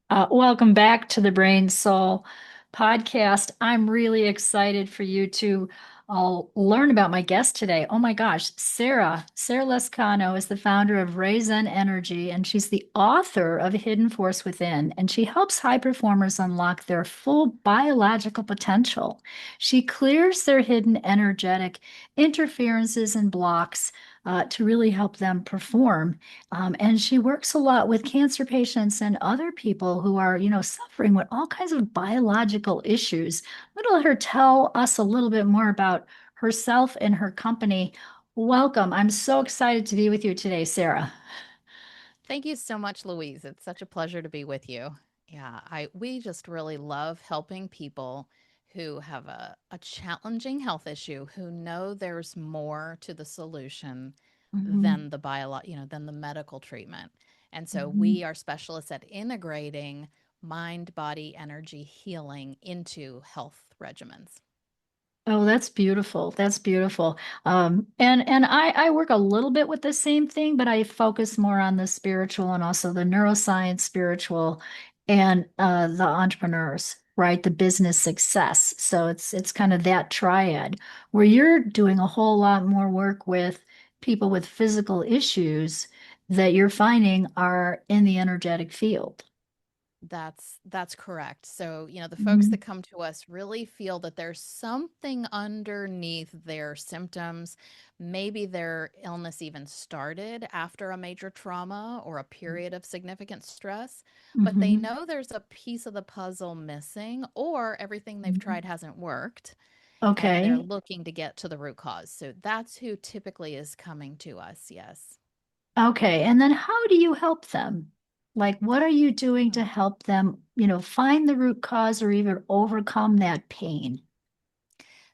Welcome back to the Brain Soul podcast. I'm really excited for you to learn about my guest today. Oh my gosh, Sarah Lascano is the founder of RayZen Energy, and she's the author of Hidden Force Within, and she helps high performers unlock their full biological potential. She clears their hidden energetic interferences and blocks to really help them perform. And she works a lot with cancer patients and other people who are, suffering with all kinds of biological issues. I'm going to let her tell us a little bit more about herself and her company. Welcome. I'm so excited to be with you today, Sarah. Thank you so much, Louise. It's such a pleasure to be with you. Yeah, we just really love helping people who have a challenging health issue, who know there's more to the solution Mhm, than than the medical treatment. And so mhm. we are specialists at integrating mind, body, energy healing into health regimens. Oh, that's beautiful. That's beautiful. And I work a little bit with the same thing, but I focus more on the spiritual and also the neuroscience, spiritual, and the entrepreneurs, right? The business success. So it's kind of that triad where you're doing a whole lot more work with people with physical issues that you're finding are in the energetic field. That's correct. So, the folks Mhm, that come to us really feel that there's something underneath their symptoms. Maybe their illness even started after a major trauma or a period of significant stress, but they mhm. know there's a piece of the puzzle missing or everything they've tried hasn't worked and they're Okay. looking to get to the root cause. So that's who typically is coming to us. Yes. Okay, and then how do you help them? Like, what are you doing to help them, find the root cause or even overcome that pain?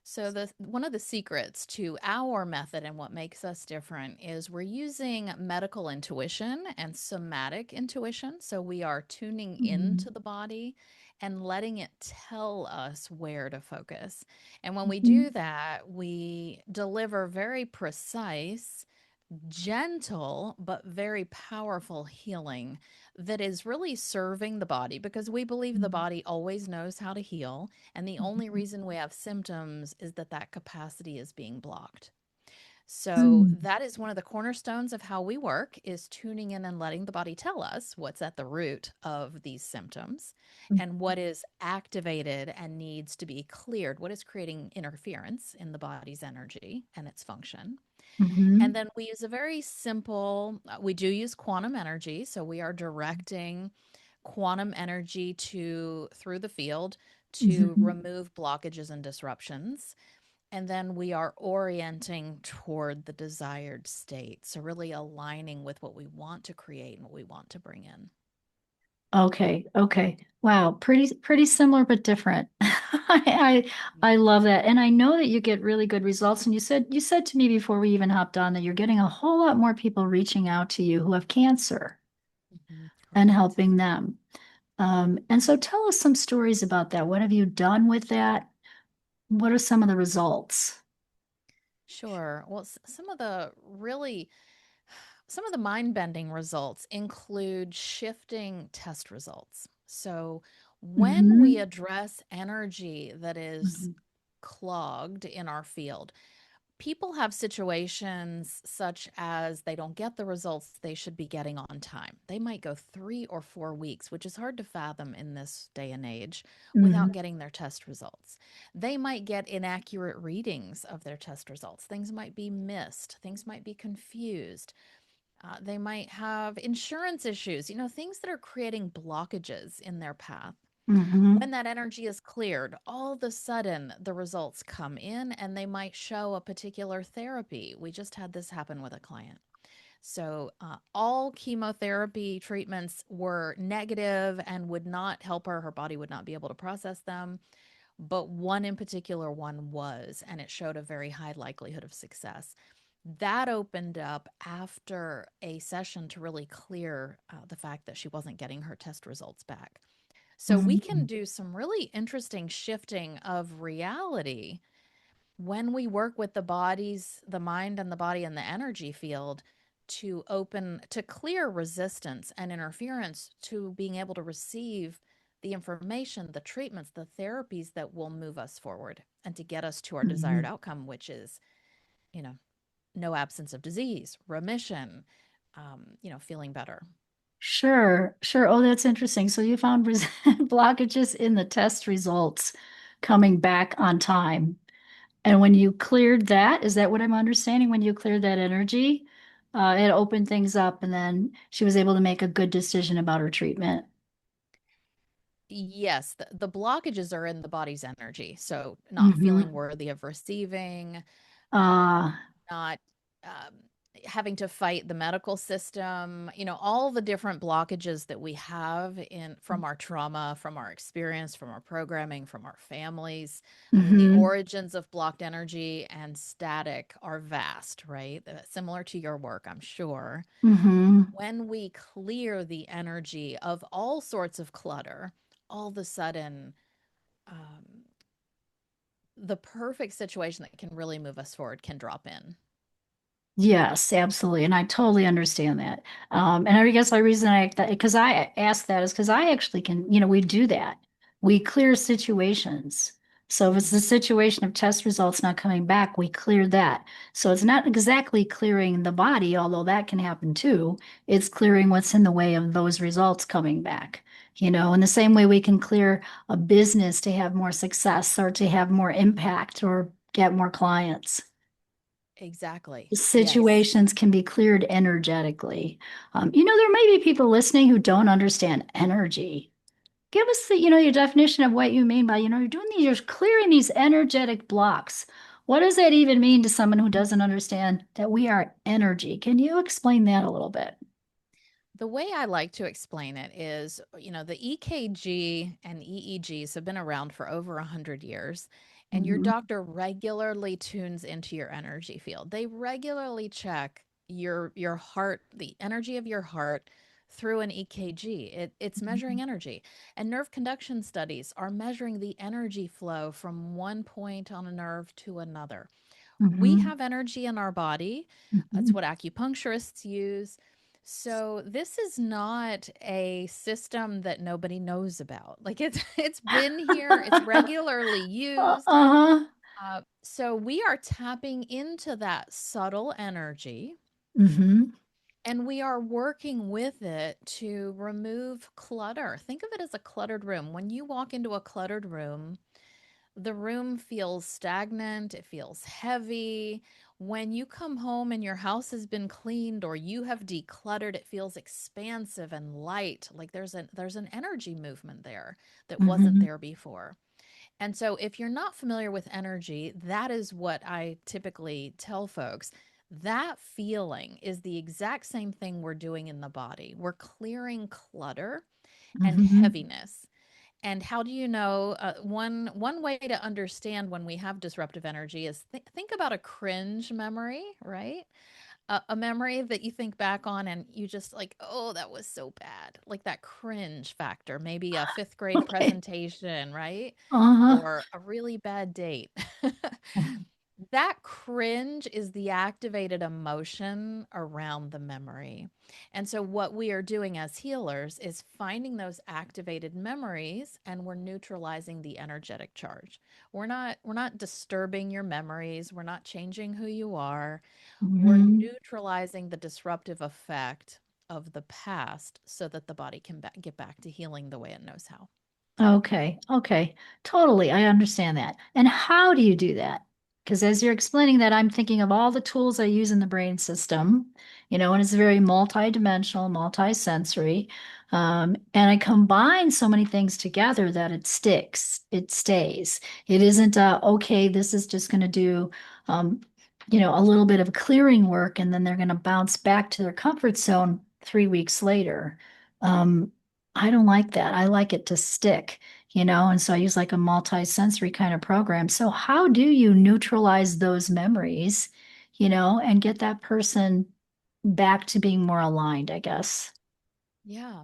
So the one of the secrets to our method and what makes us different is we're using medical intuition and somatic intuition. So we are tuning into Mhm, the body and letting it tell us where to focus. And when we do mhm, that, we deliver very precise, gentle but very powerful healing that is really serving the body because we believe the mhm, body always knows how to heal, and the only mhm, reason we have symptoms is that capacity is being blocked. So mhm, that is one of the cornerstones of how we work, is tuning in and letting the body tell us what's at the root of these symptoms and what is activated and needs to be cleared, what is creating interference in the body's energy and its function. And mhm, then we use a very simple, we do use quantum energy. So we are directing quantum energy to through the field to mhm. remove blockages and disruptions. And then we are orienting toward the desired state. So really aligning with what we want to create and what we want to bring in. Okay, okay. Wow, pretty similar but different. I love that. And I know that you get really good results. And you said to me before we even hopped on that you're getting a whole lot more people reaching out to you who have cancer Mhm. and Correct. helping them. And so tell us some stories about that. What have you done with that? What are some of the results? Sure. Well, some of the mind bending results include shifting test results. So, when we Hmm. address energy that is Hmm. clogged in our field, people have situations such as they don't get the results they should be getting on time. They might go 3 or 4 weeks, which is hard to fathom in this day and age, without Hmm. getting their test results. They might get inaccurate readings of their test results. Things might be missed, things might be confused. They might have insurance issues, things that are creating blockages in their path. Hmm. When that energy is cleared, all of a sudden the results come in and they might show a particular therapy. We just had this happen with a client. So, all chemotherapy treatments were negative and would not help her. Her body would not be able to process them. But one in particular one was, and it showed a very high likelihood of success. That opened up after a session to really clear the fact that she wasn't getting her test results back. So we can Hmm. do some really interesting shifting of reality when we work with the mind and the body and the energy field to clear resistance and interference to being able to receive the information, the treatments, the therapies that will move us forward and to get us to our desired Mhm. outcome, which is, you know, no absence of disease, remission, feeling better. Sure, sure. Oh, that's interesting. So you found blockages in the test results coming back on time. And when you cleared that, is that what I'm understanding? When you cleared that energy, it opened things up, and then she was able to make a good decision about her treatment. Yes, the blockages are in the body's energy. So, not feeling Mm-hmm. worthy of receiving, Uh, not um, having to fight the medical system, all the different blockages that we have in from our trauma, from our experience, from our programming, from our families. I mean, the mm-hmm. origins of blocked energy and static are vast, right? Similar to your work, I'm sure. Mm-hmm. When we clear the energy of all sorts of clutter, all of a sudden, um, the perfect situation that can really move us forward can drop in. Yes, absolutely. And I totally understand that. And I guess the reason because I asked that is because I actually can, we do that. We clear situations. So if it's the Mhm. situation of test results not coming back, we clear that. So it's not exactly clearing the body, although that can happen too. It's clearing what's in the way of those results coming back. In the same way we can clear a business to have more success or to have more impact or get more clients. Exactly. Yes. Situations can be cleared energetically. There may be people listening who don't understand energy. Give us your definition of what you mean by, you're doing these, you're clearing these energetic blocks. What does that even mean to someone who doesn't understand that we are energy? Can you explain that a little bit? The way I like to explain it is, the EKG and EEGs have been around for over 100 years, and your Mhm, doctor regularly tunes into your energy field. They regularly check your heart, the energy of your heart through an EKG. It's measuring energy. And nerve conduction studies are measuring the energy flow from one point on a nerve to another. We mhm, have energy in our body. That's mhm. what acupuncturists use. So this is not a system that nobody knows about. Like it's been here, it's regularly used. Uh-huh. So we are tapping into that subtle energy Hmm. and we are working with it to remove clutter. Think of it as a cluttered room. When you walk into a cluttered room, the room feels stagnant, it feels heavy. When you come home and your house has been cleaned or you have decluttered, it feels expansive and light, like there's an energy movement there that wasn't Hmm. there before. And so if you're not familiar with energy, that is what I typically tell folks. That feeling is the exact same thing we're doing in the body. We're clearing clutter and Hmm. heaviness. And how do you know? One way to understand when we have disruptive energy is think about a cringe memory, right? A memory that you think back on and you just like, oh, that was so bad, like that cringe factor. Maybe a fifth grade Okay. presentation, right? Uh-huh. Or a really bad date. That cringe is the activated emotion around the memory. And so, what we are doing as healers is finding those activated memories and we're neutralizing the energetic charge. We're not disturbing your memories. We're not changing who you are. We're Hmm. neutralizing the disruptive effect of the past so that the body can get back to healing the way it knows how. Okay, okay, totally. I understand that. And how do you do that? Because as you're explaining that, I'm thinking of all the tools I use in the brain system, and it's very multidimensional, multisensory. And I combine so many things together that it sticks, it stays. It isn't, okay, this is just going to do, um, a little bit of clearing work, and then they're going to bounce back to their comfort zone 3 weeks later. Um, I don't like that. I like it to stick, and so I use like a multi-sensory kind of program. So how do you neutralize those memories, and get that person back to being more aligned, I guess? Yeah.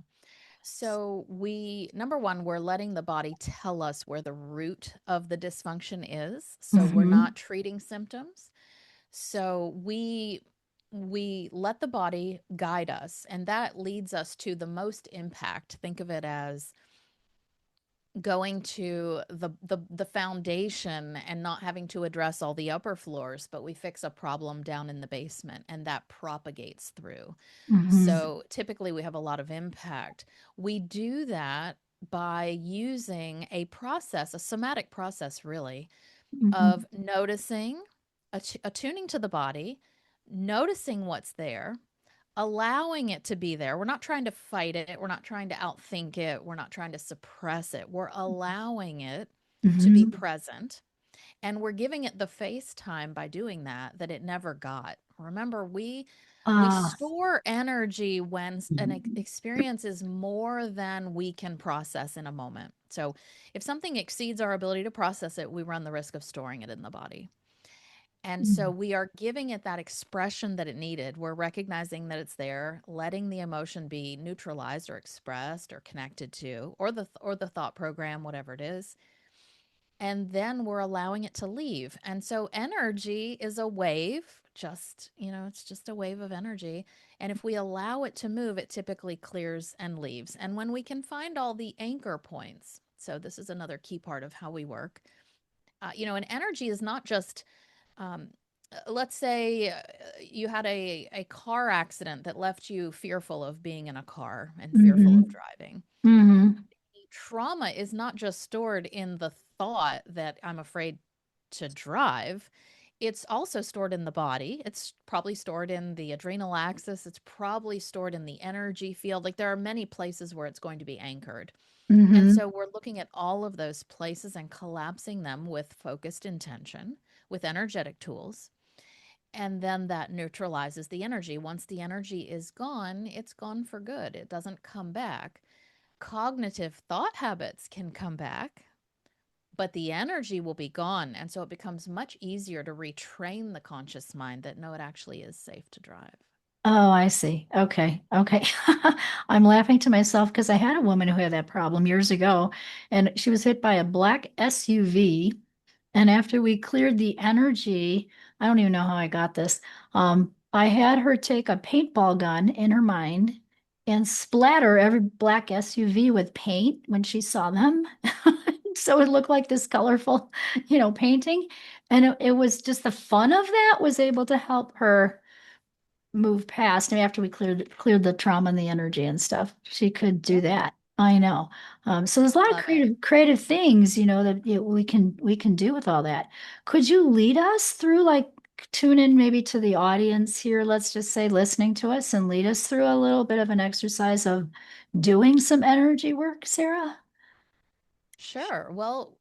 So number one, we're letting the body tell us where the root of the dysfunction is. So we're Hmm. not treating symptoms. So we we let the body guide us, and that leads us to the most impact. Think of it as going to the foundation and not having to address all the upper floors, but we fix a problem down in the basement and that propagates through. Hmm. So typically we have a lot of impact. We do that by using a process, a somatic process really, Hmm. of noticing, attuning to the body, noticing what's there, allowing it to be there. We're not trying to fight it. We're not trying to outthink it. We're not trying to suppress it. We're allowing it to be Hmm. present. And we're giving it the face time by doing that that it never got. Remember, we Ah. store energy when an experience is more than we can process in a moment. So if something exceeds our ability to process it, we run the risk of storing it in the body. And so we are giving it that expression that it needed. We're recognizing that it's there, letting the emotion be neutralized or expressed or connected to, or the thought program, whatever it is. And then we're allowing it to leave. And so energy is a wave, just, it's just a wave of energy. And if we allow it to move, it typically clears and leaves. And when we can find all the anchor points, so this is another key part of how we work. And energy is not just let's say you had a car accident that left you fearful of being in a car and fearful of Hmm. driving. Hmm. Trauma is not just stored in the thought that I'm afraid to drive. It's also stored in the body. It's probably stored in the adrenal axis. It's probably stored in the energy field. Like there are many places where it's going to be anchored. And Hmm. so we're looking at all of those places and collapsing them with focused intention, with energetic tools. And then that neutralizes the energy. Once the energy is gone, it's gone for good. It doesn't come back. Cognitive thought habits can come back, but the energy will be gone. And so it becomes much easier to retrain the conscious mind that no, it actually is safe to drive. Oh, I see. Okay. Okay. I'm laughing to myself because I had a woman who had that problem years ago, and she was hit by a black SUV. And after we cleared the energy, I don't even know how I got this. I had her take a paintball gun in her mind and splatter every black SUV with paint when she saw them. So it looked like this colorful, painting. And it was just the fun of that was able to help her move past. And after we cleared the trauma and the energy and stuff, she could do Yep. that. I know. So there's a lot of Love it. creative things, that we can do with all that. Could you lead us through, like, tune in maybe to the audience here, let's just say listening to us, and lead us through a little bit of an exercise of doing some energy work, Sarah? Sure. Well,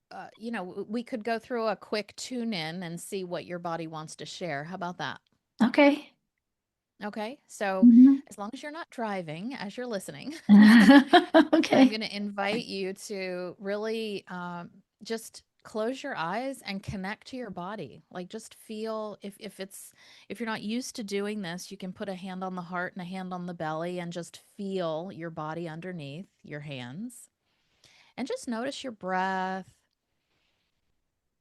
we could go through a quick tune in and see what your body wants to share. How about that? Okay. Okay. So, Mhm. as long as you're not driving as you're listening, I'm Okay. going to invite you to really just close your eyes and connect to your body. Like just feel if you're not used to doing this, you can put a hand on the heart and a hand on the belly and just feel your body underneath your hands and just notice your breath.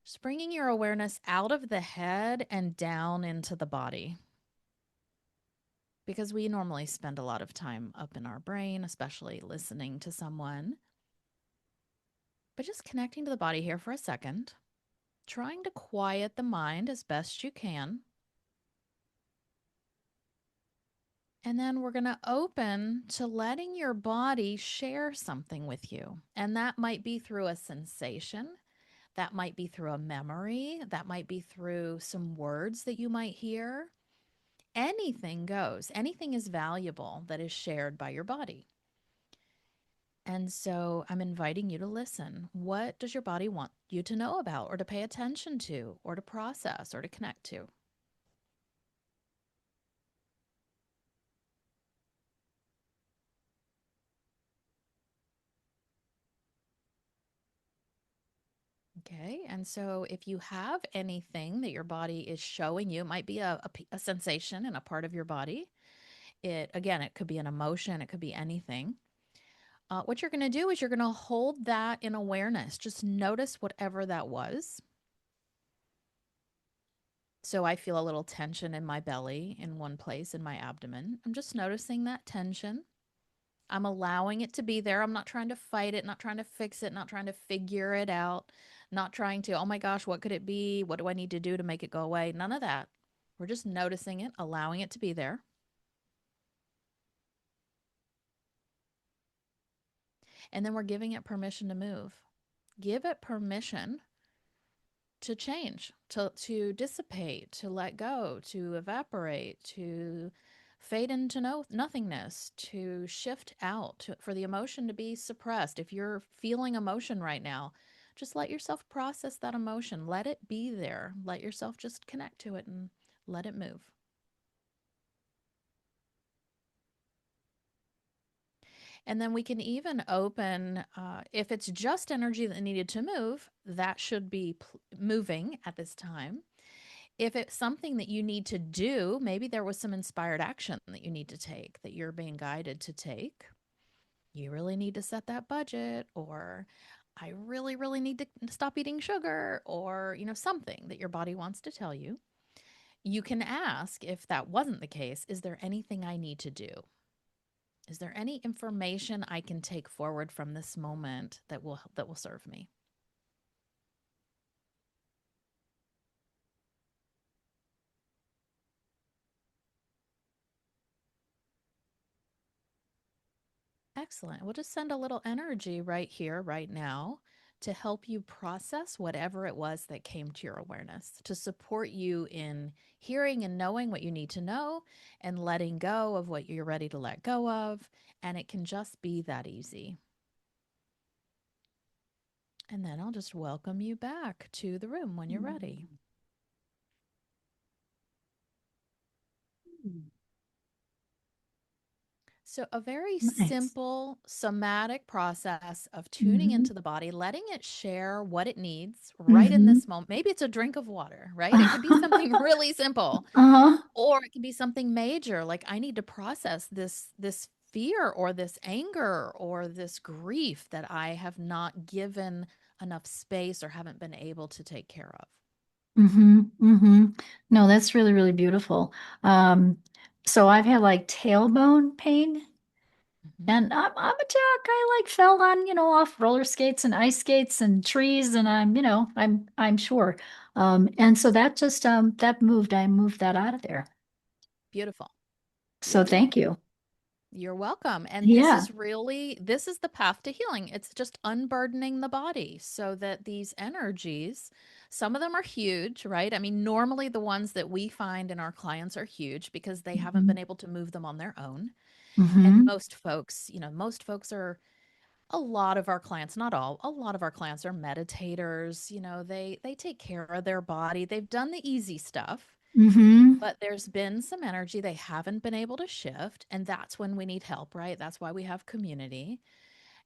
Just bringing your awareness out of the head and down into the body. Because we normally spend a lot of time up in our brain, especially listening to someone. But just connecting to the body here for a second, trying to quiet the mind as best you can. And then we're going to open to letting your body share something with you. And that might be through a sensation, that might be through a memory, that might be through some words that you might hear. Anything goes, anything is valuable that is shared by your body. And so I'm inviting you to listen. What does your body want you to know about, or to pay attention to, or to process, or to connect to? Okay. And so if you have anything that your body is showing you, it might be a sensation in a part of your body. Again, it could be an emotion, it could be anything. What you're going to do is you're going to hold that in awareness. Just notice whatever that was. So I feel a little tension in my belly in one place in my abdomen. I'm just noticing that tension. I'm allowing it to be there. I'm not trying to fight it, not trying to fix it, not trying to figure it out, not trying to, oh my gosh, what could it be? What do I need to do to make it go away? None of that. We're just noticing it, allowing it to be there. And then we're giving it permission to move. Give it permission to change, to dissipate, to let go, to evaporate, to fade into nothingness, to shift out, for the emotion to be suppressed. If you're feeling emotion right now, just let yourself process that emotion. Let it be there. Let yourself just connect to it and let it move. And then we can even open, if it's just energy that needed to move, that should be moving at this time. If it's something that you need to do, maybe there was some inspired action that you need to take, that you're being guided to take. You really need to set that budget, or I really, really need to stop eating sugar, or, something that your body wants to tell you. You can ask, if that wasn't the case, is there anything I need to do? Is there any information I can take forward from this moment that will serve me? Excellent. We'll just send a little energy right here, right now, to help you process whatever it was that came to your awareness, to support you in hearing and knowing what you need to know and letting go of what you're ready to let go of. And it can just be that easy. And then I'll just welcome you back to the room when you're ready. So, a very Nice. simple somatic process of tuning Hmm. into the body, letting it share what it needs right in Hmm. this moment. Maybe it's a drink of water, right? It could be something really simple, Uh-huh. or it can be something major, like I need to process this fear or this anger or this grief that I have not given enough space or haven't been able to take care of. Hmm. Hmm. No, that's really, really beautiful. Um, so I've had like tailbone pain. Mhm. And I'm a jack. I like fell on, off roller skates and ice skates and trees, and I'm sure. And so that just that moved. I moved that out of there. Beautiful. So Beautiful. thank you. You're welcome. And Yeah. this is the path to healing. It's just unburdening the body so that these energies, some of them are huge, right? I mean, normally the ones that we find in our clients are huge because they haven't Hmm. been able to move them on their own. And Hmm. most folks are, a lot of our clients, not all, a lot of our clients are meditators. They take care of their body. They've done the easy stuff, Hmm. but there's been some energy they haven't been able to shift. And that's when we need help, right? That's why we have community.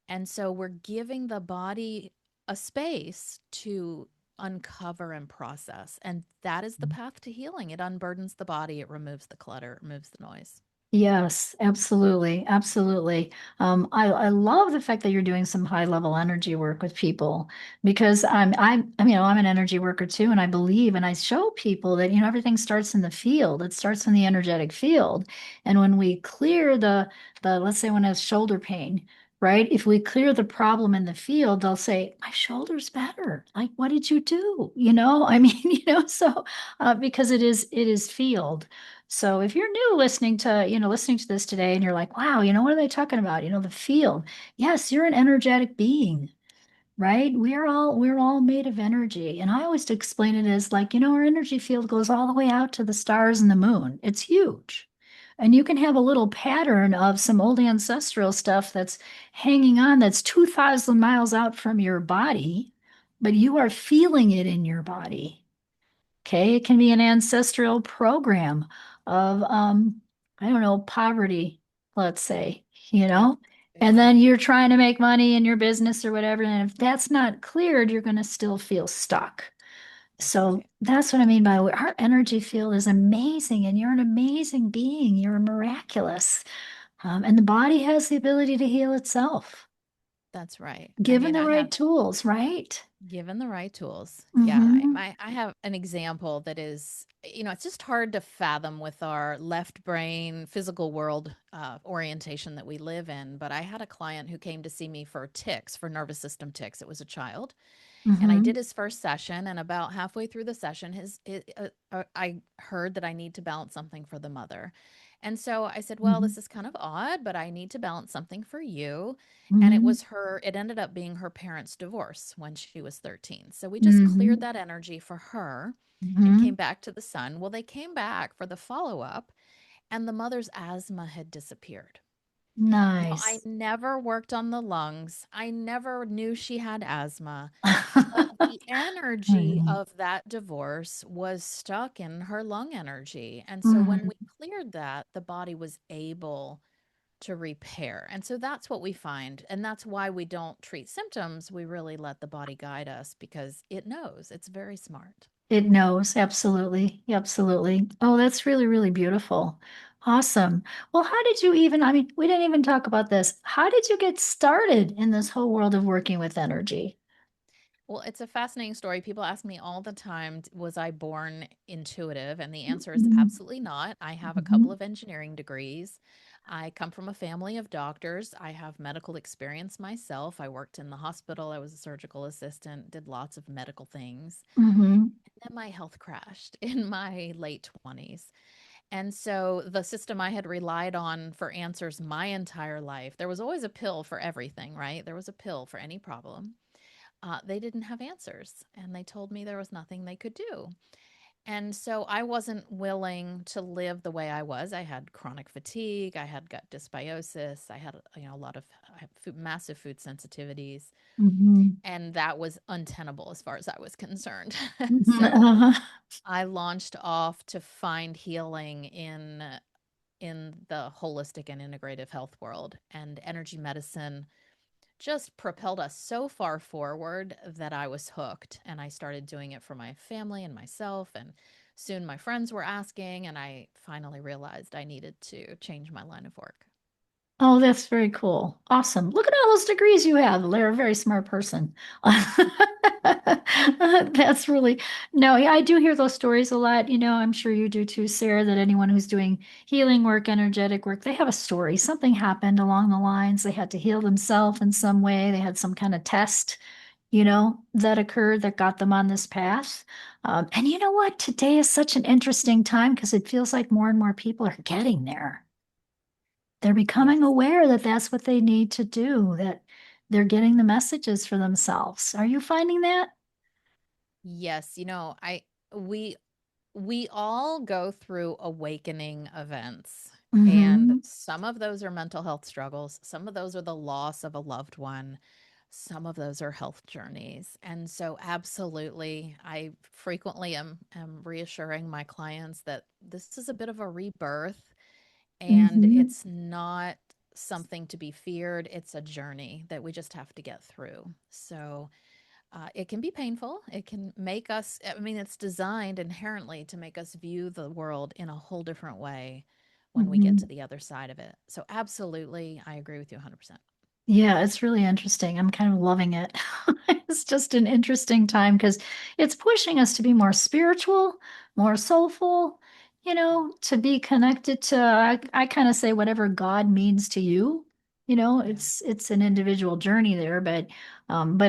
And so we're giving the body a space to uncover and process. And that is the path to healing. It unburdens the body, it removes the clutter, it removes the noise. Yes, absolutely, absolutely. I love the fact that you're doing some high level energy work with people because I'm an energy worker too, and I believe and I show people that everything starts in the field. It starts in the energetic field, and when we clear the let's say when it's shoulder pain, right? If we clear the problem in the field, they'll say my shoulder's better. Like, what did you do? I mean, so because it is field. So if you're new listening to this today and you're like, wow, what are they talking about? The field. Yes, you're an energetic being, right? We're all made of energy. And I always explain it as like, our energy field goes all the way out to the stars and the moon. It's huge. And you can have a little pattern of some old ancestral stuff that's hanging on that's 2,000 miles out from your body, but you are feeling it in your body. Okay, it can be an ancestral program of, I don't know, poverty, let's say, Yep, and then exactly. you're trying to make money in your business or whatever. And if that's not cleared, you're going to still feel stuck. That's So right. that's what I mean by our energy field is amazing, and you're an amazing being. You're miraculous. And the body has the ability to heal itself. That's right. I Given mean, the I right have tools, right? given the right tools. Yeah, Mm-hmm. I have an example that is, it's just hard to fathom with our left brain physical world orientation that we live in. But I had a client who came to see me for tics, for nervous system tics. It was a child, and I Mm-hmm. did his first session. And about halfway through the session, I heard that I need to balance something for the mother. And so I said, well, Mm-hmm. this is kind of odd, but I need to balance something for you. And Mm-hmm. it ended up being her parents' divorce when she was 13. So we just cleared Mm-hmm. that energy for her and Mm-hmm. came back to the son. Well, they came back for the follow up, and the mother's asthma had disappeared. Now, I Nice. never worked on the lungs. I never knew she had asthma, but the energy Mhm. of that divorce was stuck in her lung energy. And so when Mhm. we cleared that, the body was able to repair. And so that's what we find. And that's why we don't treat symptoms. We really let the body guide us because it knows. It's very smart. It knows, absolutely. Absolutely. Oh, that's really, really beautiful. Awesome. Well, how did you even, I mean, we didn't even talk about this. How did you get started in this whole world of working with energy? Well, it's a fascinating story. People ask me all the time, was I born intuitive? And the answer is Mhm. absolutely not. I have a couple Mhm. of engineering degrees. I come from a family of doctors. I have medical experience myself. I worked in the hospital. I was a surgical assistant, did lots of medical things. Mhm. And then my health crashed in my late 20s. And so the system I had relied on for answers my entire life, there was always a pill for everything, right? There was a pill for any problem. They didn't have answers, and they told me there was nothing they could do. And so I wasn't willing to live the way I was. I had chronic fatigue, I had gut dysbiosis, I had a lot of massive food sensitivities, Mhm. and that was untenable as far as I was concerned. Mhm. So Uh-huh. I launched off to find healing in the holistic and integrative health world, and energy medicine just propelled us so far forward that I was hooked, and I started doing it for my family and myself, and soon my friends were asking, and I finally realized I needed to change my line of work. Oh, that's very cool. Awesome. Look at all those degrees you have. You're a very smart person. That's really, no, yeah, I do hear those stories a lot. I'm sure you do too, Sarah, that anyone who's doing healing work, energetic work, they have a story. Something happened along the lines. They had to heal themselves in some way. They had some kind of test, that occurred that got them on this path. And you know what? Today is such an interesting time because it feels like more and more people are getting there. They're becoming Yes. aware that that's what they need to do, that they're getting the messages for themselves. Are you finding that? Yes, we we all go through awakening events, and Mm-hmm. some of those are mental health struggles, some of those are the loss of a loved one, some of those are health journeys. And so absolutely, I frequently am reassuring my clients that this is a bit of a rebirth, and Mm-hmm. it's not something to be feared. It's a journey that we just have to get through. So it can be painful. It can make us, I mean, it's designed inherently to make us view the world in a whole different way when we get Mm-hmm. to the other side of it. So, absolutely, I agree with you 100%. Yeah, it's really interesting. I'm kind of loving it. It's just an interesting time because it's pushing us to be more spiritual, more soulful, to be connected to, I kind of say whatever God means to you. Yeah. It's an individual journey there, but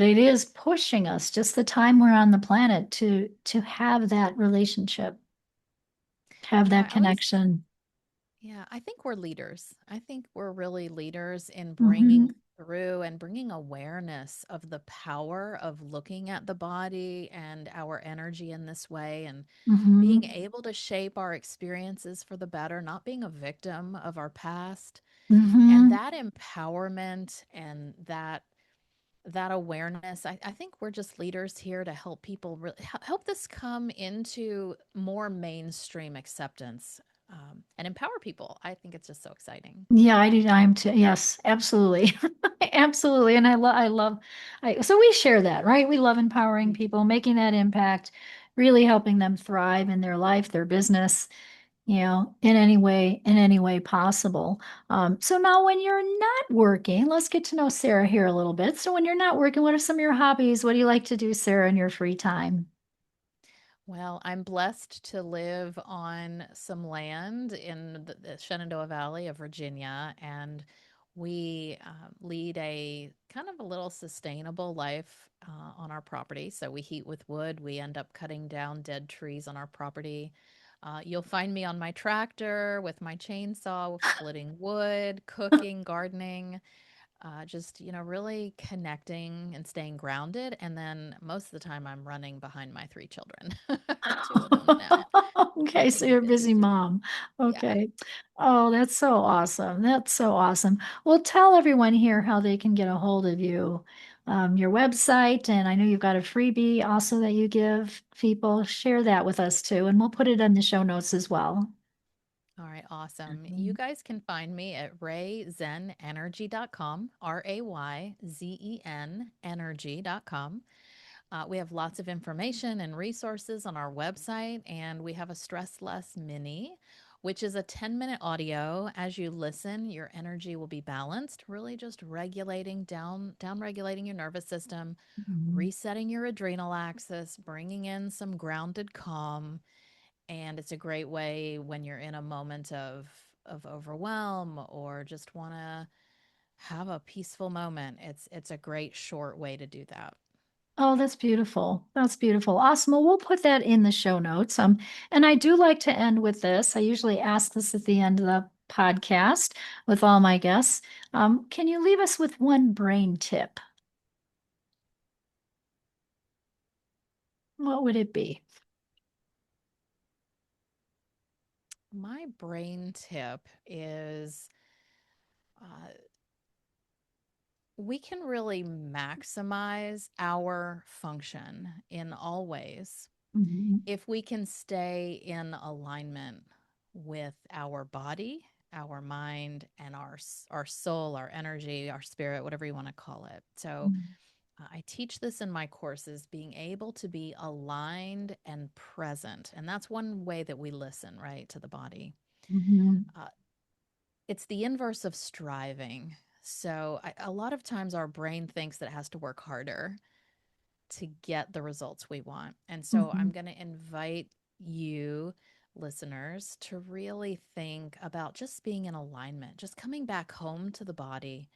it is pushing us just the time we're on the planet to have that relationship, have Yeah. that connection. Yeah, I think we're leaders. I think we're really leaders in bringing Hmm. through and bringing awareness of the power of looking at the body and our energy in this way, and being Hmm. able to shape our experiences for the better, not being a victim of our past. And Hmm. that empowerment and that awareness, I think we're just leaders here to help people help this come into more mainstream acceptance, and empower people. I think it's just so exciting. Yeah, I do. I'm too. Yes, absolutely. Absolutely. And so we share that, right? We love empowering We do. people, making that impact, really helping them thrive in their life, their business. in any way possible. So now when you're not working, let's get to know Sarah here a little bit. So when you're not working, what are some of your hobbies? What do you like to do, Sarah, in your free time? Well, I'm blessed to live on some land in the Shenandoah Valley of Virginia, and we lead a kind of a little sustainable life on our property. So we heat with wood. We end up cutting down dead trees on our property. You'll find me on my tractor with my chainsaw, splitting wood, cooking, gardening, just, really connecting and staying grounded. And then most of the time, I'm running behind my three children, two of them now, Okay, so keeping you're a busy busy doing. mom. Yeah. Okay. Oh, that's so awesome. That's so awesome. Well, tell everyone here how they can get a hold of you. Your website, and I know you've got a freebie also that you give people. Share that with us too, and we'll put it in the show notes as well. All right, awesome. You Mhm. guys can find me at rayzenenergy.com, RayZen energy.com. We have lots of information and resources on our website, and we have a Stress Less Mini, which is a 10-minute audio. As you listen, your energy will be balanced, really just down regulating your nervous system, Mhm. resetting your adrenal axis, bringing in some grounded calm. And it's a great way when you're in a moment of overwhelm or just want to have a peaceful moment. It's a great short way to do that. Oh, that's beautiful. That's beautiful. Awesome. Well, we'll put that in the show notes. And I do like to end with this. I usually ask this at the end of the podcast with all my guests. Can you leave us with one brain tip? What would it be? My brain tip is uh, we can really maximize our function in all ways Mhm. if we can stay in alignment with our body, our mind, and our soul, our energy, our spirit, whatever you want to call it. So I teach this in my courses, being able to be aligned and present. And that's one way that we listen, right, to the body. Mhm. Uh, it's the inverse of striving. So a lot of times our brain thinks that it has to work harder to get the results we want. And so I'm Mhm. going to invite you, listeners, to really think about just being in alignment, just coming back home to the body.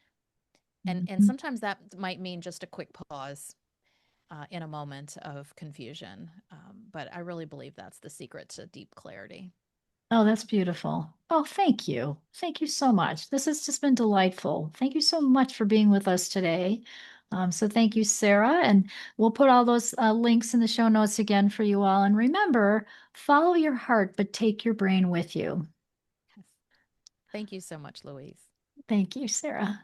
And Mhm. sometimes that might mean just a quick pause in a moment of confusion. But I really believe that's the secret to deep clarity. Oh, that's beautiful. Oh, thank you. Thank you so much. This has just been delightful. Thank you so much for being with us today. So thank you, Sarah. And we'll put all those links in the show notes again for you all. And remember, follow your heart, but take your brain with you. Yes. Thank you so much, Louise. Thank you, Sarah.